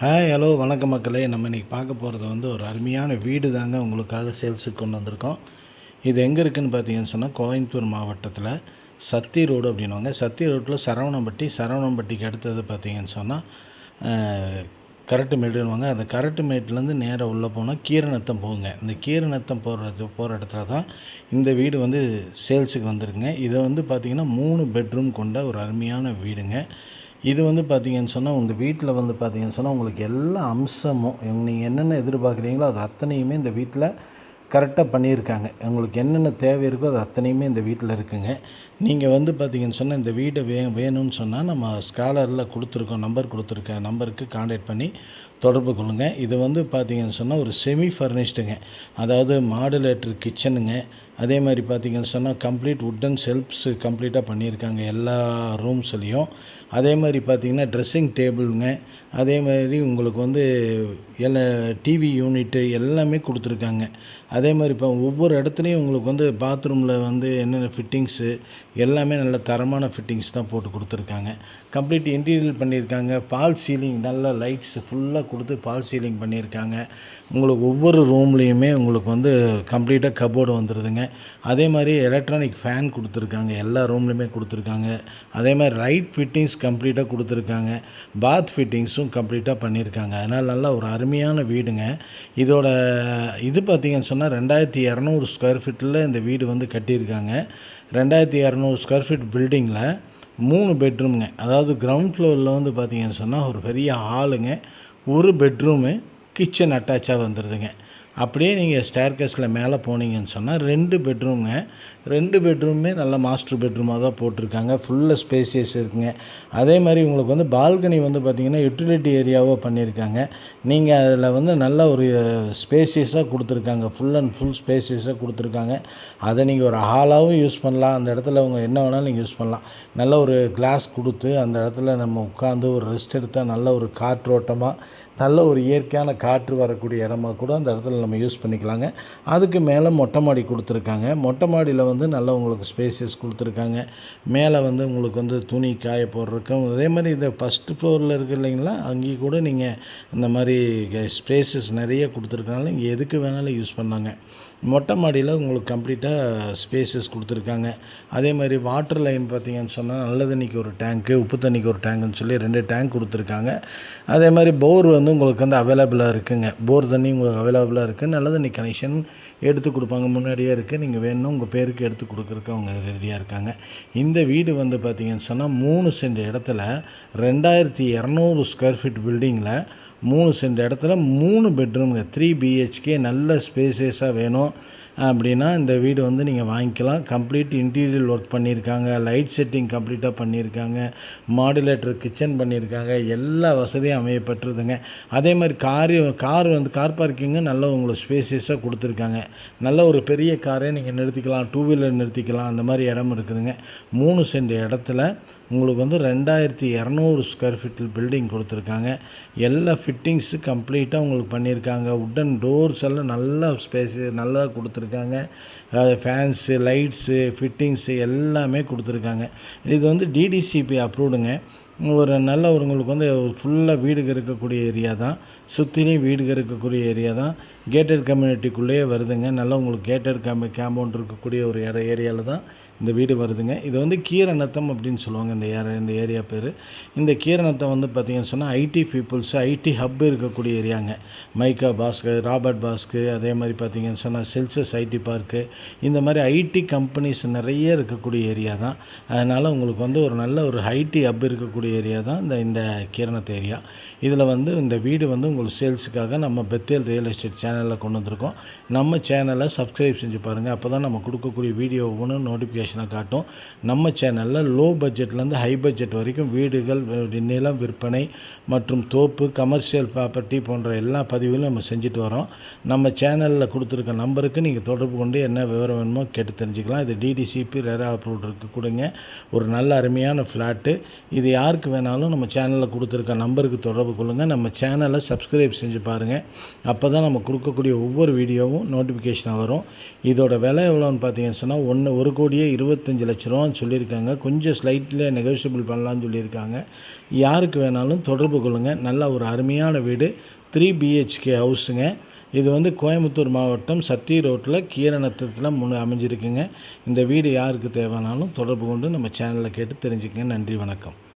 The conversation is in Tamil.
ஹாய் ஹலோ வணக்கம் மக்களே. நம்ம இன்றைக்கி பார்க்க போகிறது ஒரு அருமையான வீடு தாங்க உங்களுக்காக சேல்ஸுக்கு கொண்டு வந்திருக்கோம். இது எங்கே இருக்குதுன்னு பார்த்தீங்கன்னு சொன்னால் கோயம்புத்தூர் மாவட்டத்தில் சத்தி ரோடு அப்படின்வாங்க. சத்தி ரோட்டில் சரவணம்பட்டிக்கு அடுத்தது பார்த்தீங்கன்னு சொன்னால் கரட்டுமேடுன்னுவாங்க. அந்த கரட்டுமேட்லேருந்து நேராக உள்ளே போனால் கீரநத்தம் போகுங்க. இந்த கீரநத்தம் போகிற இடத்துல தான் இந்த வீடு சேல்ஸுக்கு வந்திருக்குங்க. இதை பார்த்திங்கன்னா 3 பெட்ரூம் கொண்ட ஒரு அருமையான வீடுங்க. இது பார்த்தீங்கன்னு சொன்னால் உங்கள் வீட்டில் பார்த்தீங்கன்னு சொன்னால் உங்களுக்கு எல்லா அம்சமும் நீங்கள் என்னென்ன எதிர்பார்க்குறீங்களோ அது அத்தனையுமே இந்த வீட்டில் கரெக்டாக பண்ணியிருக்காங்க. உங்களுக்கு என்னென்ன தேவை இருக்கோ அது அத்தனையுமே இந்த வீட்டில் இருக்குங்க. நீங்கள் பார்த்தீங்கன்னு சொன்னால் இந்த வீடை வேணும்னு சொன்னால் நம்ம ஸ்காலரில் கொடுத்துருக்கோம், நம்பர் கொடுத்துருக்க நம்பருக்கு கான்டாக்ட் பண்ணி தொடர்பு கொள்ளுங்கள். இது பார்த்தீங்கன்னு சொன்னால் ஒரு செமி ஃபர்னிஷ்டுங்க, அதாவது மாடுலேட்டர் கிச்சனுங்க. அதே மாதிரி பார்த்தீங்கன்னு சொன்னால் கம்ப்ளீட் வுட்டன் ஷெல்ஃப்ஸு கம்ப்ளீட்டாக பண்ணியிருக்காங்க எல்லா ரூம்ஸ்லேயும். அதே மாதிரி பார்த்திங்கன்னா ட்ரெஸ்ஸிங் டேபிளுங்க. அதே மாதிரி உங்களுக்கு எல்லா டிவி யூனிட்டு எல்லாமே கொடுத்துருக்காங்க. அதே மாதிரி இப்போ ஒவ்வொரு இடத்துலையும் உங்களுக்கு பாத்ரூமில் என்னென்ன ஃபிட்டிங்ஸு எல்லாமே நல்ல தரமான ஃபிட்டிங்ஸ் தான் போட்டு கொடுத்துருக்காங்க. கம்ப்ளீட் இன்டீரியர் பண்ணியிருக்காங்க. பால் சீலிங் நல்ல லைட்ஸ் ஃபுல்லாக கொடுத்து பால் சீலிங் பண்ணியிருக்காங்க. உங்களுக்கு ஒவ்வொரு ரூம்லேயுமே உங்களுக்கு கம்ப்ளீட்டாக கபோர்டு வந்துடுதுங்க. அதே மாதிரி எலக்ட்ரானிக் ஃபேன் கொடுத்துருக்காங்க, எல்லா ரூம்லேயுமே கொடுத்துருக்காங்க. அதே மாதிரி லைட் ஃபிட்டிங்ஸ் கம்ப்ளீட்டாக கொடுத்துருக்காங்க. பாத் ஃபிட்டிங்ஸும் கம்ப்ளீட்டாக பண்ணியிருக்காங்க. அதனால் நல்ல ஒரு அருமையான வீடுங்க. இதோட பார்த்திங்கன்னு சொன்னால் 2200 ஸ்கொயர் ஃபீட்டில் இந்த வீடு கட்டியிருக்காங்க. 2200 ஸ்கொயர் ஃபீட் பில்டிங்கில் 3 பெட்ரூமுங்க. அதாவது கிரவுண்ட் ஃப்ளோரில் பார்த்திங்கன்னு சொன்னால் ஒரு பெரிய ஹாலுங்க, ஒரு பெட்ரூமு, கிச்சன் அட்டாச்சாக வந்துடுதுங்க. அப்படியே நீங்கள் ஸ்டேர்கேஸில் மேலே போனீங்கன்னு சொன்னால் 2 பெட்ரூமுங்க. 2 பெட்ரூமே நல்ல மாஸ்டர் பெட்ரூமாக தான் போட்டிருக்காங்க. ஃபுல்லாக ஸ்பேசியஸ் இருக்குங்க. அதே மாதிரி உங்களுக்கு பால்கனி பார்த்திங்கன்னா யூட்டிலிட்டி ஏரியாவாக பண்ணியிருக்காங்க. நீங்கள் அதில் நல்ல ஒரு ஸ்பேசியஸாக கொடுத்துருக்காங்க. ஃபுல் அண்ட் ஃபுல் ஸ்பேசியஸாக கொடுத்துருக்காங்க. அதை நீங்கள் ஒரு ஹாலாகவும் யூஸ் பண்ணலாம். அந்த இடத்துல என்ன வேணாலும் நீங்கள் யூஸ் பண்ணலாம். நல்ல ஒரு கிளாஸ் கொடுத்து அந்த இடத்துல நம்ம உட்காந்து ஒரு ரெஸ்ட் எடுத்தால் நல்ல ஒரு காற்றோட்டமாக நல்ல ஒரு இயற்கையான காற்று வரக்கூடிய இடமா கூட அந்த இடத்துல நம்ம யூஸ் பண்ணிக்கலாங்க. அதுக்கு மேலே மொட்டை மாடி கொடுத்துருக்காங்க. மொட்டை மாடியில் நல்லா உங்களுக்கு ஸ்பேசியஸ் கொடுத்துருக்காங்க. மேலே உங்களுக்கு துணி காய போடுறதுக்கும் அதே மாதிரி இந்த ஃபஸ்ட்டு ஃப்ளோரில் இருக்குது இல்லைங்களா, அங்கேயும் கூட நீங்கள் இந்த மாதிரி ஸ்பேசஸ் நிறைய கொடுத்துருக்கனால இங்கே எதுக்கு வேணாலும் யூஸ் பண்ணாங்க. மொட்டை மாடியில் உங்களுக்கு கம்ப்ளீட்டாக ஸ்பேசஸ் கொடுத்துருக்காங்க. அதே மாதிரி வாட்டர் லைன் பார்த்திங்கன்னு சொன்னால் நல்ல தண்ணிக்கு ஒரு டேங்க்கு, உப்பு தண்ணிக்கு ஒரு டேங்குன்னு சொல்லி 2 டேங்க் கொடுத்துருக்காங்க. அதே மாதிரி போர் உங்களுக்கு அவைலபிளாக இருக்குதுங்க. போர் தண்ணி உங்களுக்கு அவைலபிளாக இருக்குது. நல்ல தண்ணி கனெக்ஷன் எடுத்து கொடுப்பாங்க, முன்னாடியே இருக்குது. நீங்கள் வேணும் உங்கள் பேருக்கு எடுத்து கொடுக்குறக்கு அவங்க ரெடியாக இருக்காங்க. இந்த வீடு பார்த்திங்கன்னு சொன்னால் 3 சென்ட் இடத்துல 2200 ஸ்கொயர் ஃபீட் பில்டிங்கில் 3 சென்ட் இடத்துல 3 பெட்ரூமுங்க, 3 BHK நல்ல ஸ்பேசியஸாக வேணும் அப்படின்னா இந்த வீடு நீங்கள் வாங்கிக்கலாம். கம்ப்ளீட் இன்டீரியர் ஒர்க் பண்ணியிருக்காங்க. லைட் செட்டிங் கம்ப்ளீட்டாக பண்ணியிருக்காங்க. மாடுலேட்டர் கிச்சன் பண்ணியிருக்காங்க. எல்லா வசதியும் அமையப்பட்டுருதுங்க. அதே மாதிரி கார் பார்க்கிங்கும் நல்ல உங்களுக்கு ஸ்பேசியஸாக கொடுத்துருக்காங்க. நல்ல ஒரு பெரிய காரே நீங்கள் நிறுத்திக்கலாம், 2 வீலர் நிறுத்திக்கலாம், அந்த மாதிரி இடம் இருக்குதுங்க. 3 சென்ட் இடத்துல உங்களுக்கு 2200 ஸ்கொயர் ஃபீட்டில் பில்டிங் கொடுத்துருக்காங்க. எல்லா ஃபிட்டிங்ஸு கம்ப்ளீட்டாக உங்களுக்கு பண்ணியிருக்காங்க. உட்டன் டோர்ஸ் எல்லாம் நல்லா நல்லா கொடுத்துருக்காங்க. ஃபேன்ஸு, லைட்ஸு, ஃபிட்டிங்ஸு எல்லாமே கொடுத்துருக்காங்க. இது டிடிசிபி அப்ரூவ்டுங்க. ஒரு நல்ல உங்களுக்கு ஃபுல்லாக வீடுக இருக்கக்கூடிய ஏரியா தான், சுற்றிலையும் வீடுக இருக்கக்கூடிய ஏரியா தான். கேட்டட் கம்யூனிட்டிக்குள்ளேயே வருதுங்க. நல்லா உங்களுக்கு கேட்டட் கேம்பவுண்ட் இருக்கக்கூடிய ஒரு ஏரியாவில் தான் இந்த வீடு வருதுங்க. இது கீரநத்தம் அப்படின்னு சொல்லுவாங்க இந்த ஏரியா பேர். இந்த கீரநத்தம் பார்த்திங்கன்னு சொன்னால் ஐடி பீப்புள்ஸு, ஐடி ஹப் இருக்கக்கூடிய ஏரியாங்க. மைக்கா பாஸ்க்கு, ராபர்ட் பாஸ்க்கு, அதே மாதிரி பார்த்திங்கன்னு சொன்னால் செல்சஸ் ஐடி பார்க்கு, இந்த மாதிரி ஐடி கம்பெனிஸ் நிறைய இருக்கக்கூடிய ஏரியா தான். அதனால் உங்களுக்கு ஒரு நல்ல ஒரு ஐடி ஹப் இருக்கக்கூடிய ஏரியா தான் இந்த கீரநத்த ஏரியா. இதில் இந்த வீடு உங்களுக்கு சேல்ஸுக்காக நம்ம பெத்தேல் ரியல் எஸ்டேட் சேனலில் கொண்டு வந்திருக்கோம். நம்ம சேனலை சப்ஸ்கிரைப் செஞ்சு பாருங்கள். அப்போ தான் நம்ம கொடுக்கக்கூடிய வீடியோ ஒவ்வொன்று நோட்டிஃபிகேஷனாக காட்டும். நம்ம சேனலில் லோ பட்ஜெட்லேருந்து ஹை பட்ஜெட் வரைக்கும் வீடுகள், நிலம் விற்பனை மற்றும் தோப்பு, கமர்ஷியல் ப்ராப்பர்ட்டி போன்ற எல்லா பதிவுகளும் நம்ம செஞ்சுட்டு வரோம். நம்ம சேனலில் கொடுத்துருக்க நம்பருக்கு நீங்கள் தொடர்பு கொண்டு என்ன விவரம் வேணுமோ கேட்டு தெரிஞ்சுக்கலாம். இது டிடிசிபி ரெரா அப்ரூவ்ட் இருக்குது கொடுங்க. ஒரு நல்ல அருமையான ஃப்ளாட்டு. இது யாருக்கு யாருக்கு வேணாலும் நம்ம சேனலில் கொடுத்துருக்க நம்பருக்கு தொடர்பு கொள்ளுங்கள். நம்ம சேனலை சப்ஸ்கிரைப் செஞ்சு பாருங்கள். அப்போ தான் நம்ம கொடுக்கக்கூடிய ஒவ்வொரு வீடியோவும் நோட்டிஃபிகேஷனாக வரும். இதோட விலை எவ்வளோன்னு பார்த்தீங்கன்னு சொன்னால் 1,25,00,000 சொல்லியிருக்காங்க. கொஞ்சம் ஸ்லைட்டில் நெகோஷியபிள் பண்ணலான்னு சொல்லியிருக்காங்க. யாருக்கு வேணாலும் தொடர்பு கொள்ளுங்கள். நல்ல ஒரு அருமையான வீடு, 3 BHK ஹவுஸுங்க. இது வந்து கோயம்புத்தூர் மாவட்டம் சத்தி ரோட்டில் கீரநத்தத்தில் அமைஞ்சிருக்குங்க. இந்த வீடு யாருக்கு தேவைனாலும் தொடர்பு கொண்டு நம்ம சேனலில் கேட்டு தெரிஞ்சுக்கங்க. நன்றி, வணக்கம்.